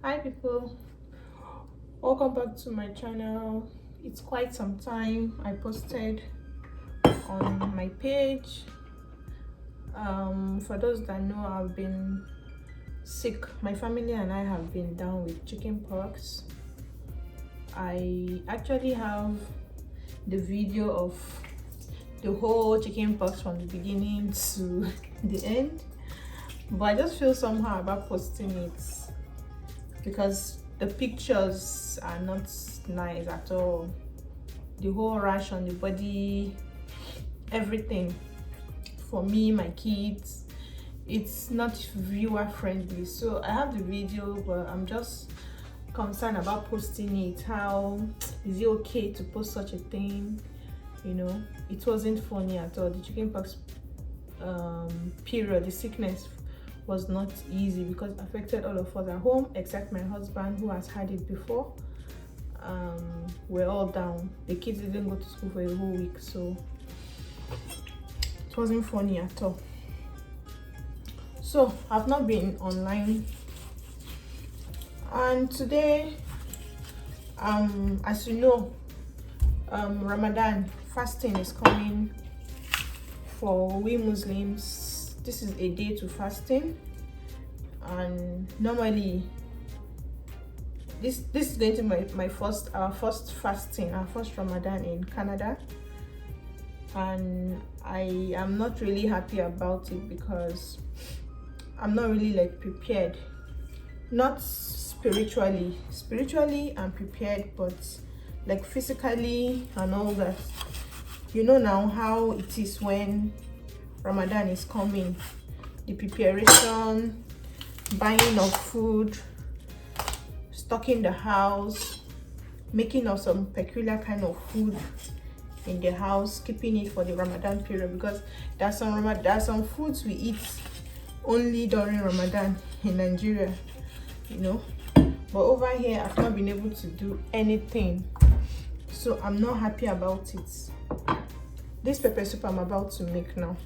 Hi people, welcome back to my channel. It's quite some time I posted on my page. For those that know, I've been sick. My family and I have been down with chicken pox. I actually have the video of the whole chicken pox from the beginning to the end, but I just feel somehow about posting it because the pictures are not nice at all. The whole rash on the body, everything, for me, my kids, it's not viewer friendly. So I have the video, but I'm just concerned about posting it. How is it okay to post such a thing? It wasn't funny at all. The chickenpox period, the sickness was not easy because it affected all of us at home except my husband, who has had it before. We're all down. The kids didn't go to school for a whole week, so it wasn't funny at all. So I've not been online, and today, as you know, Ramadan fasting is coming for we Muslims. This is a day to fasting, and normally this is going to be our first fasting, our first Ramadan in Canada, and I am not really happy about it because I'm not really prepared, not spiritually I'm prepared, but physically and all that. Now how it is when Ramadan is coming, the preparation, buying of food, stocking the house, making of some peculiar kind of food in the house, keeping it for the Ramadan period, because there are some foods we eat only during Ramadan in Nigeria, but over here I've not been able to do anything, so I'm not happy about it. This pepper soup I'm about to make now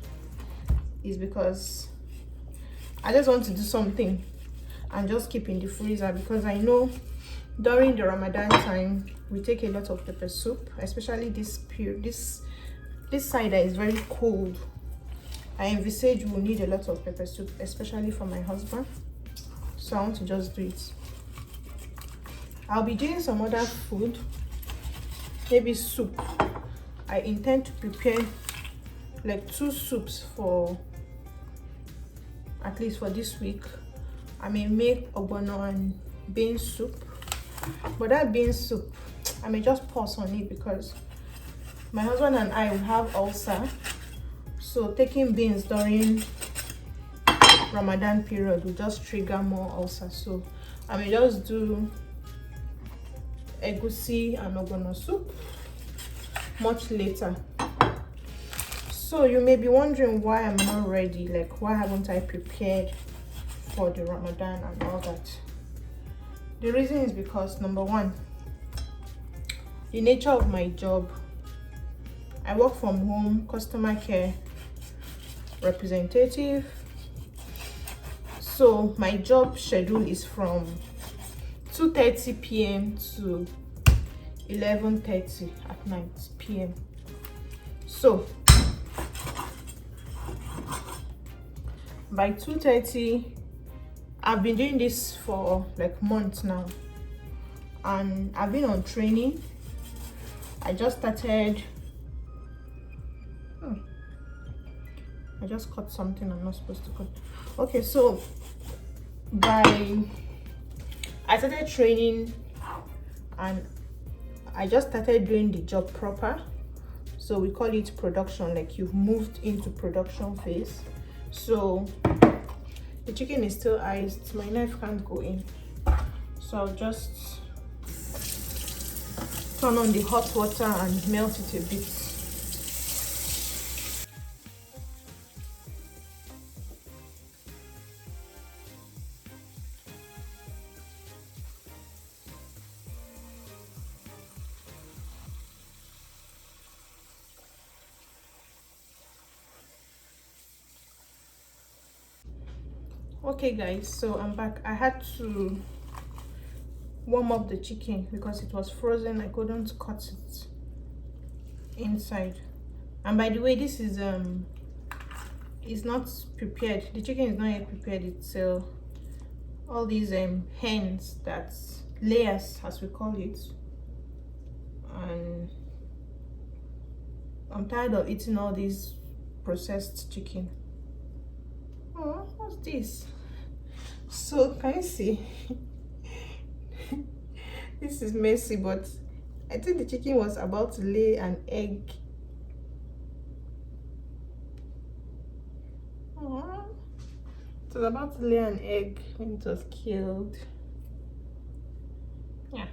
is because I just want to do something and just keep in the freezer, because I know during the Ramadan time we take a lot of pepper soup, especially this period, this side that is very cold. I envisage we'll need a lot of pepper soup, especially for my husband, so I want to just do it. I'll be doing some other food, maybe soup. I intend to prepare 2 soups for at least for this week. I may make ogbono and bean soup, but that bean soup I may just pause on it because my husband and I will have ulcer, so taking beans during Ramadan period will just trigger more ulcer, so I may just do egusi and ogbono soup much later. So you may be wondering why I'm not ready, why haven't I prepared for the Ramadan and all that. The reason is because, number one, the nature of my job. I work from home, customer care representative, so my job schedule is from 2:30 p.m. to 11:30 at night p.m. So by 2:30, I've been doing this for months now, and I've been on training. I just started. I just cut something I'm not supposed to cut. Okay, so I started training, and I just started doing the job proper. So we call it production, you've moved into production phase. So the chicken is still iced, my knife can't go in, so I'll just turn on the hot water and melt it a bit. Okay guys, so I'm back. I had to warm up the chicken because it was frozen. I couldn't cut it inside. And by the way, this is it's not prepared. The chicken is not yet prepared. It's all these hens, that's layers as we call it. And I'm tired of eating all these processed chicken. Oh, what's this? So can you see? This is messy, but I think the chicken was about to lay an egg. Oh, it was about to lay an egg when it was killed. Yeah.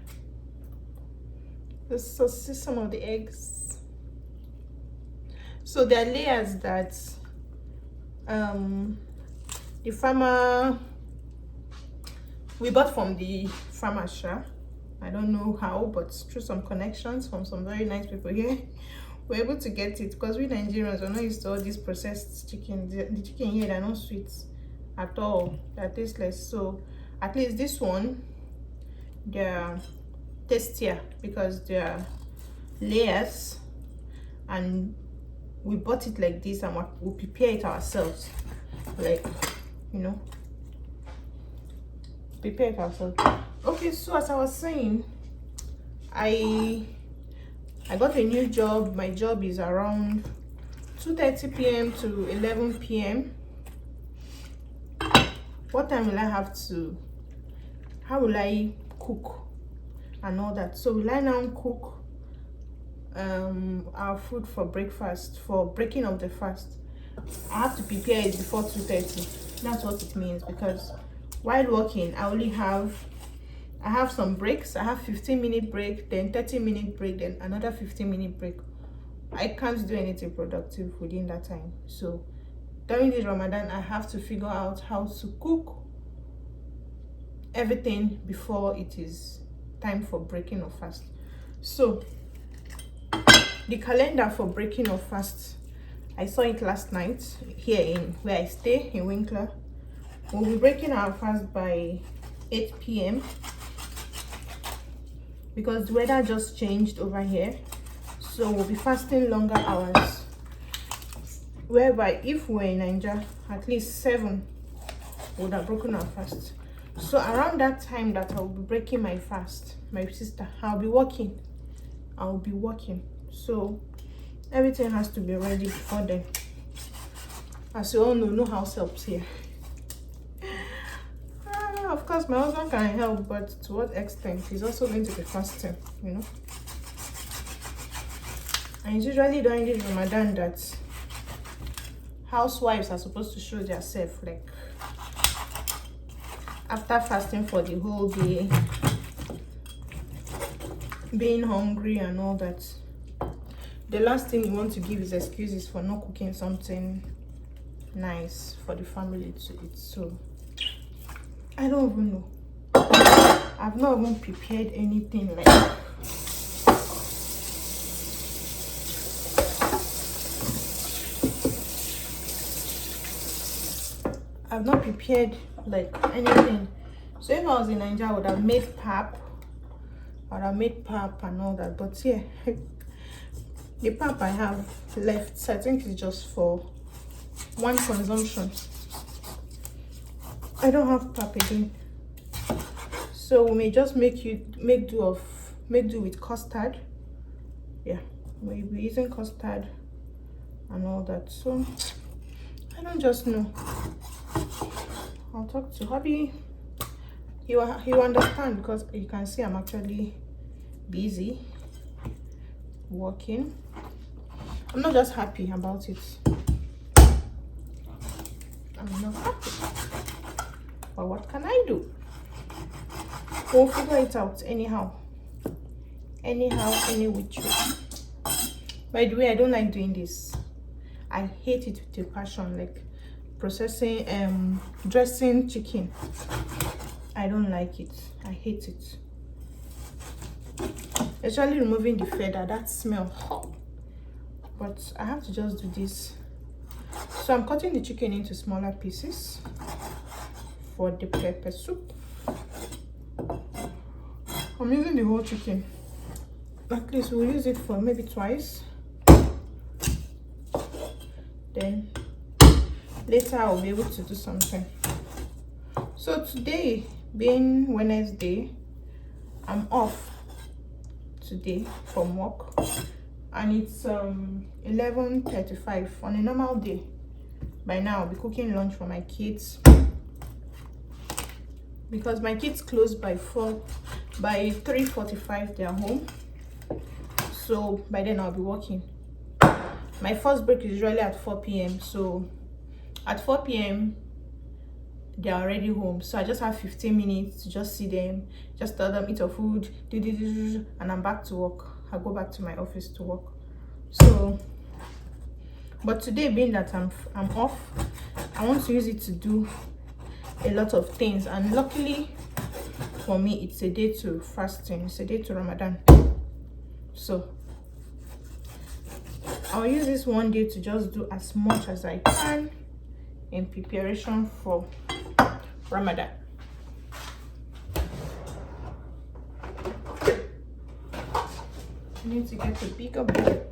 Let's see some of the eggs. So there are layers that the farmer, we bought from the farmer shop. I don't know how, but through some connections from some very nice people here, we're able to get it, because we Nigerians are not used to all these processed chicken. The chicken here, they're not sweet at all, they're tasteless. So at least this one, they're tastier because they're layers, and we bought it like this, and we'll prepare it ourselves, like, you know, prepare it ourselves. Okay, so as I was saying, I got a new job. My job is around 2:30 p.m. to 11 p.m. What time will I have to, how will I cook and all that? So will I now cook our food for breakfast, for breaking of the fast? I have to prepare it before 2:30. That's what it means, because while working, I have some breaks. I have 15-minute break, then 30-minute break, then another 15-minute break. I can't do anything productive within that time. So during this Ramadan, I have to figure out how to cook everything before it is time for breaking of fast. So the calendar for breaking of fast, I saw it last night here in where I stay in Winkler. We'll be breaking our fast by 8 p.m. because the weather just changed over here, so we'll be fasting longer hours, whereby if we're in Nigeria, at least 7 would have broken our fast. So around that time that I'll be breaking my fast, my sister, I'll be working. So everything has to be ready before then. As you all know, no house helps here. Of course my husband can help, but to what extent? He's also going to be fasting, you know. And it's usually during this Ramadan that housewives are supposed to show themselves, like after fasting for the whole day, being hungry and all that. The last thing you want to give is excuses for not cooking something nice for the family to eat. So I don't even know. I've not even prepared anything like that. I've not prepared like anything. So if I was in Nigeria, I would have made pap. and all that. But yeah, the pap I have left, so I think it's just for one consumption. I don't have pap again, so we may just make do with custard. Yeah, we'll be using custard and all that. So I don't just know. I'll talk to hubby. You understand, because you can see I'm actually busy working. I'm not just happy about it. I'm not happy. But what can I do? We'll figure it out anyhow. Any which way. By the way, I don't like doing this. I hate it with a passion, like processing dressing chicken. I don't like it. I hate it. Especially removing the feather, that smell. But I have to just do this. So I'm cutting the chicken into smaller pieces for the pepper soup. I'm using the whole chicken. At least we'll use it for maybe twice. Then later I'll be able to do something. So today being Wednesday, I'm off today from work, and it's 11:35 on a normal day. By now I'll be cooking lunch for my kids, because my kids close by 3:45 they're home, so by then I'll be working. My first break is usually at 4 p.m. so at 4 p.m. they're already home, so I just have 15 minutes to just see them, just tell them eat your food, and I'm back to work. I go back to my office to work. So but today, being that I'm off, I want to use it to do a lot of things, and luckily for me it's a day to fasting, it's a day to Ramadan. So I'll use this one day to just do as much as I can in preparation for Ramadan. I need to get a bigger bowl.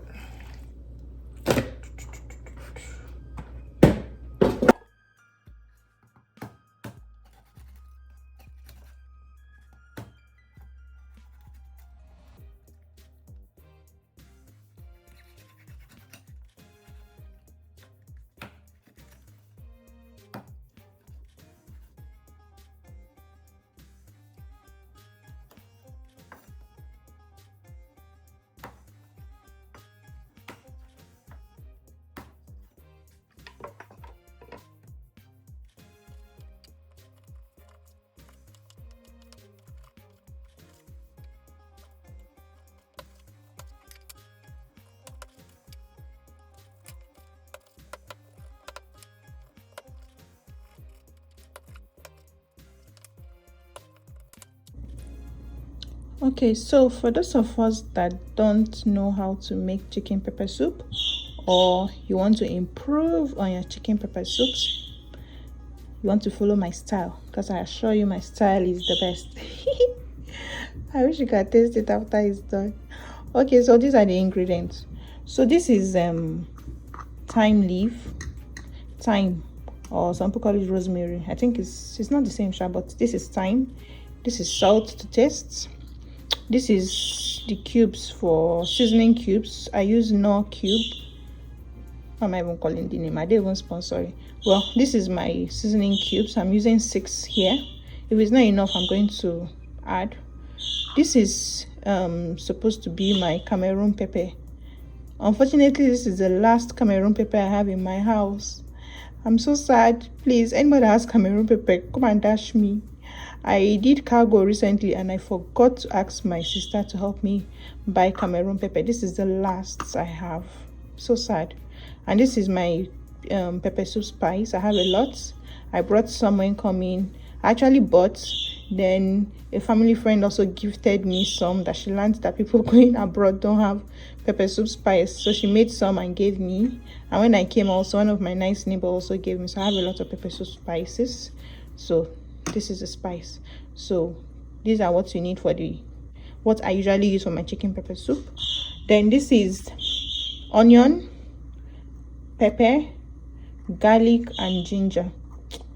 Okay, so for those of us that don't know how to make chicken pepper soup, or you want to improve on your chicken pepper soups, you want to follow my style, because I assure you my style is the best. I wish you could taste it after it's done. Okay, so these are the ingredients. So this is thyme leaf, thyme, or some people call it rosemary. I think it's not the same shop, but this is thyme. This is salt to taste. This is the cubes for seasoning cubes. I use Knorr cube. What am I even calling the name? I didn't even sponsor it. Well, this is my seasoning cubes. I'm using 6 here. If it's not enough, I'm going to add. This is supposed to be my Cameroon pepper. Unfortunately, this is the last Cameroon pepper I have in my house. I'm so sad. Please, anybody that has Cameroon pepper, come and dash me. I did cargo recently and I forgot to ask my sister to help me buy Cameroon pepper. This is the last I have. So sad. And this is my pepper soup spice. I have a lot. I brought some when coming. I actually bought, then a family friend also gifted me some that she learned that people going abroad don't have pepper soup spice, so she made some and gave me. And when I came also, one of my nice neighbors also gave me, so I have a lot of pepper soup spices. So this is a spice. So these are what you need for what I usually use for my chicken pepper soup. Then this is onion, pepper, garlic, and ginger.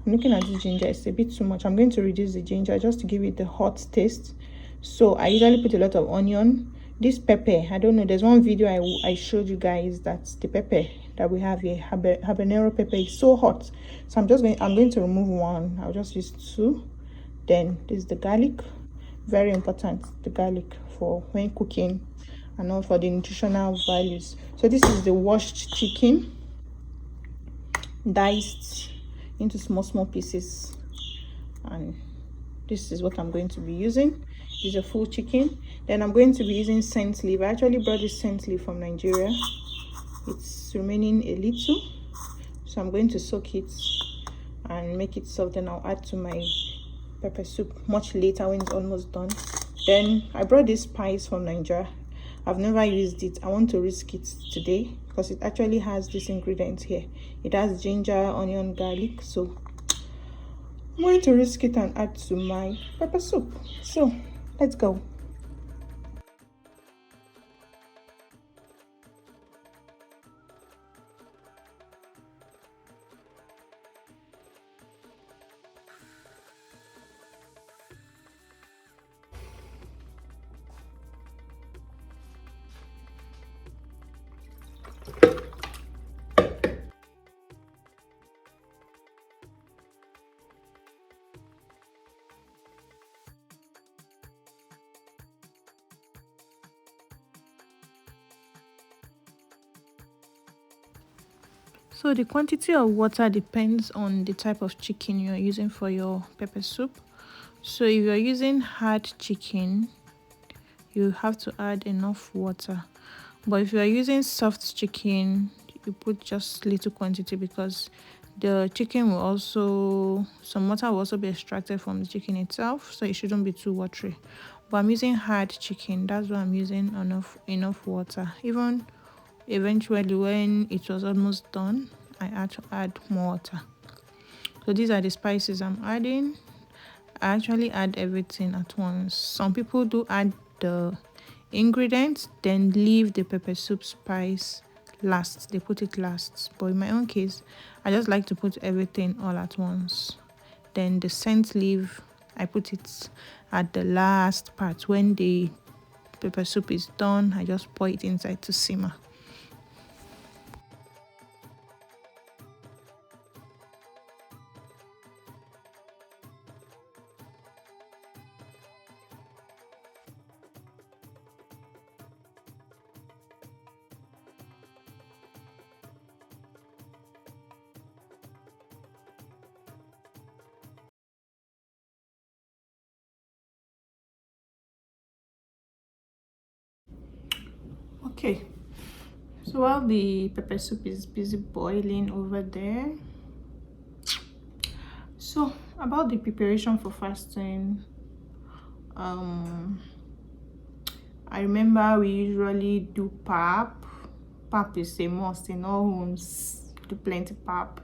I'm looking at this ginger, it's a bit too much. I'm going to reduce the ginger just to give it the hot taste. So I usually put a lot of onion. This pepper, I don't know, there's one video I showed you guys that the pepper that we have here, habanero pepper, is so hot. So I'm going to remove one. I'll just use 2. Then this is the garlic, very important, the garlic for when cooking and all for the nutritional values. So this is the washed chicken, diced into small pieces, and this is what I'm going to be using. This is a full chicken. Then I'm going to be using scent leaf. I actually brought this scent leaf from Nigeria. It's remaining a little, so I'm going to soak it and make it soft. Then I'll add to my pepper soup much later when it's almost done. Then I brought this spice from Nigeria. I've never used it. I want to risk it today because it actually has these ingredients here. It has ginger, onion, garlic, so I'm going to risk it and add to my pepper soup. So let's go. So the quantity of water depends on the type of chicken you're using for your pepper soup. So if you're using hard chicken, you have to add enough water. But if you're using soft chicken, you put just little quantity, because the chicken will also, some water will also be extracted from the chicken itself, so it shouldn't be too watery. But I'm using hard chicken, that's why I'm using enough water. Even eventually when it was almost done, I had to add more water. So these are the spices I'm adding. I actually add everything at once. Some people do add the ingredients then leave the pepper soup spice last, they put it last, but in my own case I just like to put everything all at once. Then the scent leaf, I put it at the last part. When the pepper soup is done, I just pour it inside to simmer. Okay, so while the pepper soup is busy boiling over there, so about the preparation for fasting, I remember we usually do pap. Pap is a must in all homes. Do plenty pap.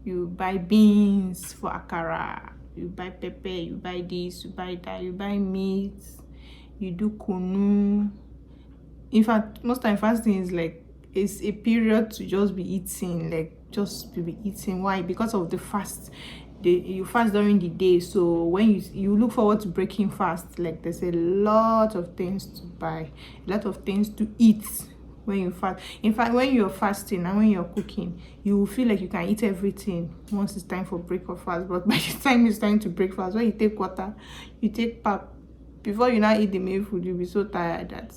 You buy beans for akara, you buy pepper, you buy this, you buy that, you buy meat, you do kunu. In fact, most time fasting is like, it's a period to just be eating, like just to be eating. Why? Because of the fast. You fast during the day, so when you look forward to breaking fast, like there's a lot of things to buy, a lot of things to eat when you fast. In fact, when you're fasting and when you're cooking, you will feel like you can eat everything once it's time for break or fast. But by the time it's time to break fast, when you take water, you take pap, before you now eat the main food, you'll be so tired that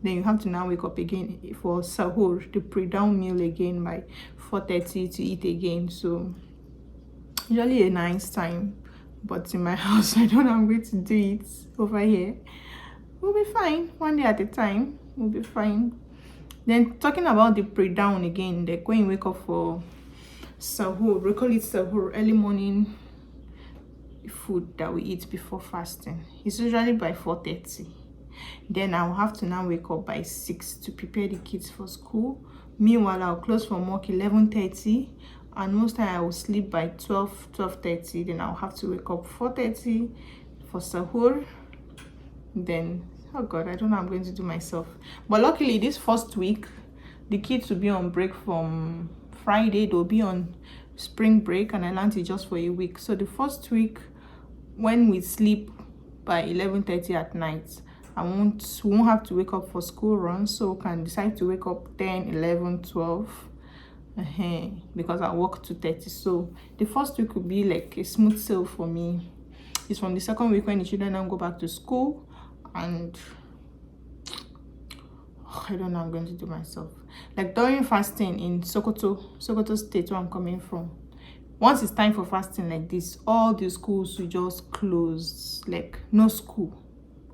then you have to now wake up again for sahur, the pre-down meal again by 4:30 to eat again. So usually a nice time, but in my house I don't know I'm going to do it over here. We'll be fine, one day at a time, we'll be fine. Then talking about the pre-down again, like when you wake up for sahur, we call it sahur, early morning food that we eat before fasting. It's usually by 4:30. Then I'll have to now wake up by 6 to prepare the kids for school. Meanwhile, I'll close from work 11:30, and most time I will sleep by 12:30. Then I'll have to wake up 4:30 for sahur. Then, oh god, I don't know what I'm going to do myself. But luckily this first week the kids will be on break from Friday. They'll be on spring break, and I learned it just for a week. So the first week, when we sleep by 11:30 at night, I won't have to wake up for school run, so can decide to wake up 10, 11, 12, because I work 2:30. So the first week will be like a smooth sail for me. It's from the second week when the children now go back to school, and I don't know what I'm going to do myself. Like during fasting in Sokoto State, where I'm coming from, once it's time for fasting like this, all the schools will just close, like no school.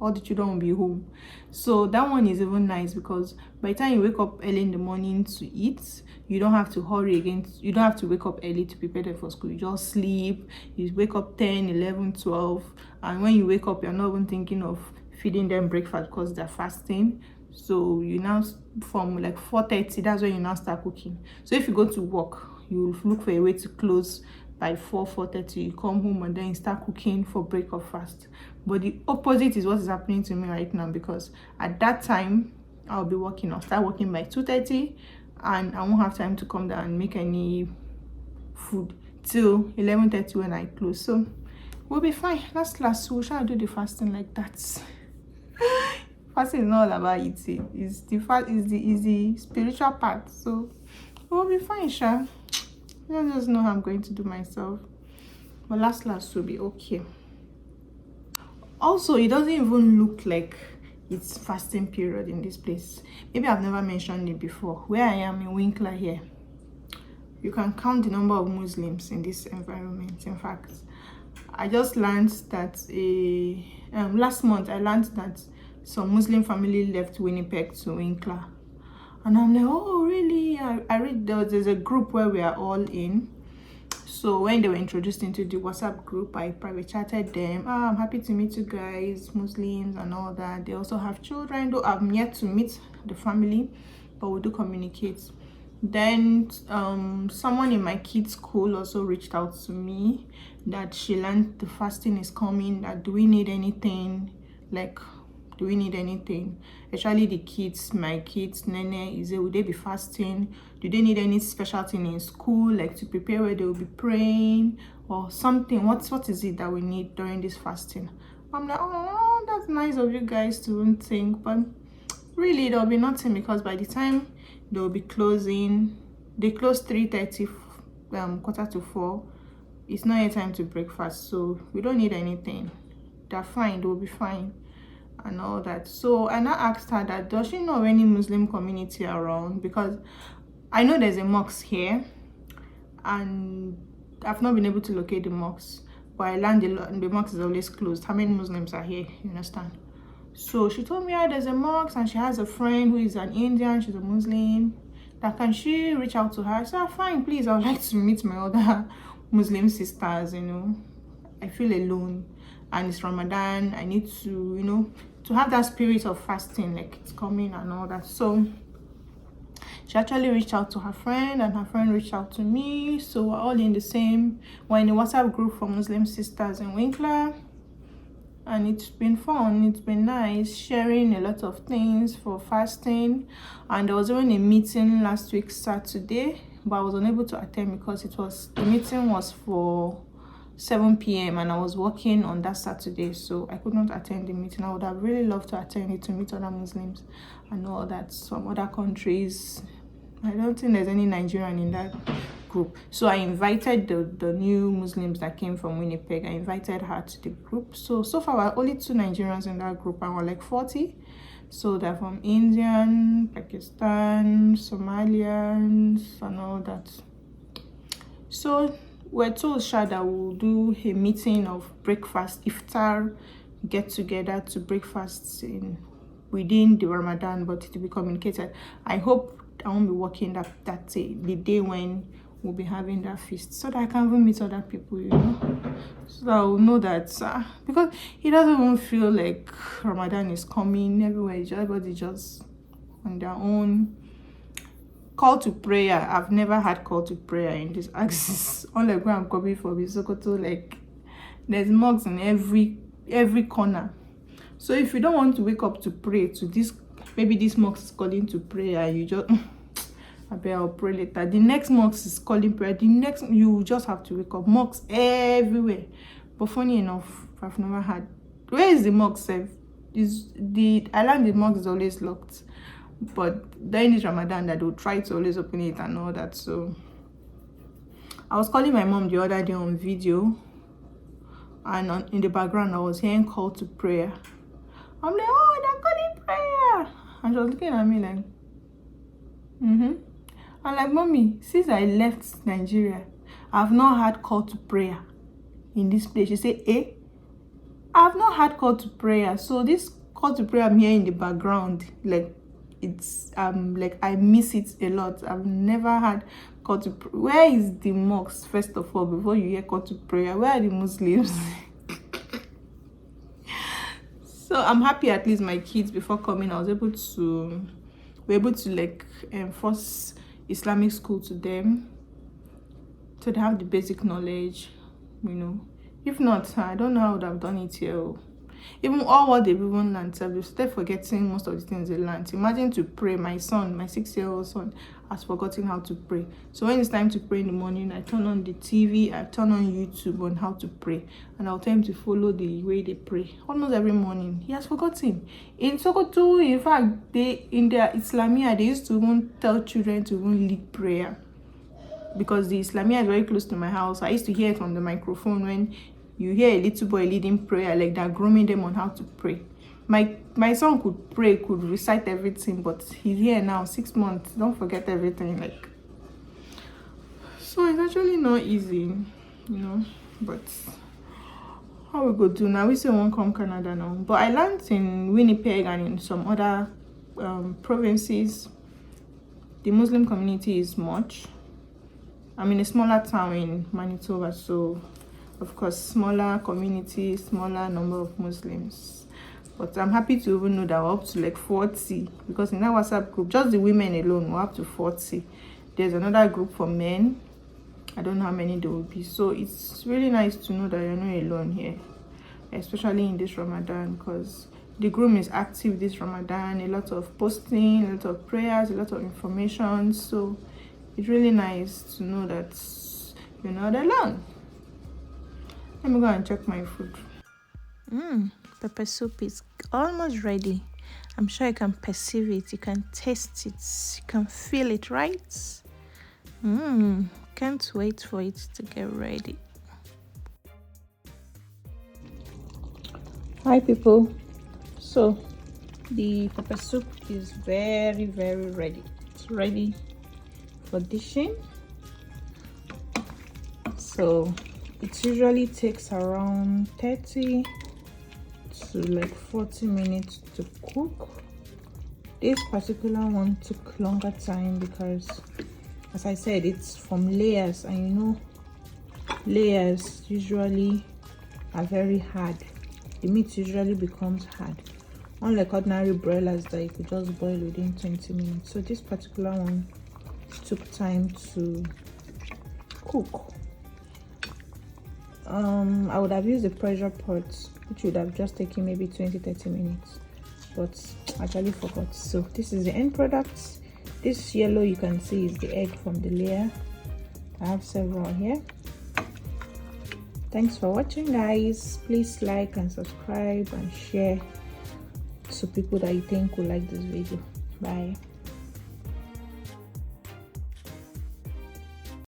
All the children will be home. So that one is even nice, because by the time you wake up early in the morning to eat, you don't have to hurry again. You don't have to wake up early to prepare them for school. You just sleep. You wake up 10, 11, 12, and when you wake up, you're not even thinking of feeding them breakfast because they're fasting. So you now, from like 4:30, that's when you now start cooking. So if you go to work, you look for a way to close by 4:30. You come home and then you start cooking for break or fast. But the opposite is what is happening to me right now, because at that time I'll be working. I'll start working by 2:30, and I won't have time to come down and make any food till 11:30 when I close. So we'll be fine. Last we shall do the fasting like that. Fasting is not all about eating. It's the spiritual part. So we'll be fine, sure. I don't just know how I'm going to do myself, but last will be okay. Also, it doesn't even look like it's fasting period in this place. Maybe I've never mentioned it before. Where I am in Winkler here, You can count the number of Muslims in this environment. In fact, I just learned that last month I learned that some Muslim family left Winnipeg to Winkler, and I'm like, oh really? I read there's a group where we are all in. So when they were introduced into the WhatsApp group, I private chatted them. I'm happy to meet you guys, Muslims and all that. They also have children, though I'm yet to meet the family, but we do communicate. Then someone in my kids' school also reached out to me that she learned the fasting is coming, that do we need anything, do we need anything? Especially the kids, my kids, Nene, Ize, will they be fasting? Do they need any special thing in school, like to prepare where they will be praying or something? What is it that we need during this fasting? I'm like, oh, that's nice of you guys to think, but really there'll be nothing, because by the time they'll be closing, they close 3:30, 3:45. It's not yet time to breakfast, so we don't need anything. They're fine, they'll be fine and all that. So I now asked her that does she know any Muslim community around, because I know there's a mosque here and I've not been able to locate the mosque, but I learned the mosque is always closed. How many Muslims are here, you understand? So she told me, yeah, there's a mosque and she has a friend who is an Indian, she's a Muslim, that can she reach out to her? I said, fine, please, I would like to meet my other Muslim sisters, I feel alone and it's Ramadan. I need to, to have that spirit of fasting, like it's coming and all that. So she actually reached out to her friend and her friend reached out to me. So we're all in the WhatsApp group for Muslim sisters in Winkler. And it's been fun, it's been nice, sharing a lot of things for fasting. And there was even a meeting last week, Saturday, but I was unable to attend because the meeting was for 7 p.m. and I was working on that Saturday, so I could not attend the meeting. I would have really loved to attend it to meet other Muslims and all that, some other countries. I don't think there's any Nigerian in that group. So I invited the new Muslims that came from Winnipeg. I invited her to the group. So far we're only 2 Nigerians in that group and we're like 40. So they're from Indian, Pakistan, Somalians and all that. So we're told that we'll do a meeting of breakfast, iftar, get together to breakfast within the Ramadan, but it will be communicated. I hope I won't be working that day, the day when we'll be having that feast, so that I can even meet other people, so I'll know that because it doesn't even feel like Ramadan is coming everywhere. Everybody just on their own. Call to prayer, I've never had call to prayer in this axis. Unlike where I'm coming from in Sokoto, like there's mosques in every corner. So if you don't want to wake up to pray to this, maybe this mosque is calling to prayer, you just I bet I'll pray later. The next mosque is calling prayer. You just have to wake up. Mosques everywhere. But funny enough, I've never had. Where is the mosque? I learned the mosque is always locked. But during this Ramadan, that they'll try to always open it and all that. So I was calling my mom the other day on video, and in the background I was hearing call to prayer. I'm like, oh, they're calling prayer, and she was looking at me like, I'm like, mommy, since I left Nigeria, I've not had call to prayer in this place. She said, I've not had call to prayer. So this call to prayer I'm hearing in the background, like it's like I miss it a lot. I've never had call to prayer. Where is the mosque, first of all, before you hear call to prayer? Where are the Muslims? So I'm happy at least my kids, before coming, I was able to like enforce Islamic school to them, so they have the basic knowledge, If not, I don't know how I would have done it here. Even all what they've even learned, they're still forgetting most of the things they learned. Imagine to pray. My 6-year-old son has forgotten how to pray. So when it's time to pray in the morning, I turn on the TV, I turn on YouTube on how to pray, and I'll tell him to follow the way they pray. Almost every morning, he has forgotten. In Sokoto, in fact, in their Islamia, they used to even tell children to even lead prayer, because the Islamia is very close to my house. I used to hear it on the microphone when you hear a little boy leading prayer, like they're grooming them on how to pray. My son could pray, could recite everything, but he's here now, 6 months. Don't forget everything. So it's actually not easy, you know, but how we go do now? We say won't come Canada now, but I learned in Winnipeg and in some other provinces the Muslim community is much. I'm in a smaller town in Manitoba, so of course smaller community, smaller number of Muslims, but I'm happy to even know that we're up to like 40, because in that WhatsApp group, just the women alone, we're up to 40. There's another group for men. I don't know how many there will be. So it's really nice to know that you're not alone here, especially in this Ramadan, because the group is active this Ramadan. A lot of posting, a lot of prayers, a lot of information. So it's really nice to know that you're not alone. Let me go and check my food. Pepper soup is almost ready. I'm sure you can perceive it, you can taste it, you can feel it, right? Can't wait for it to get ready. Hi people, so the pepper soup is very ready. It's ready for dishing. So it usually takes around 30 to like 40 minutes to cook. This particular one took longer time because, as I said, it's from layers, and you know layers usually are very hard. The meat usually becomes hard, unlike ordinary broilers that you could just boil within 20 minutes. So this particular one took time to cook. I would have used the pressure pot, which would have just taken maybe 20-30 minutes, but I actually forgot. So this is the end product. This yellow you can see is the egg from the layer. I have several here. Thanks for watching, guys. Please like and subscribe and share to people that you think will like this video. Bye.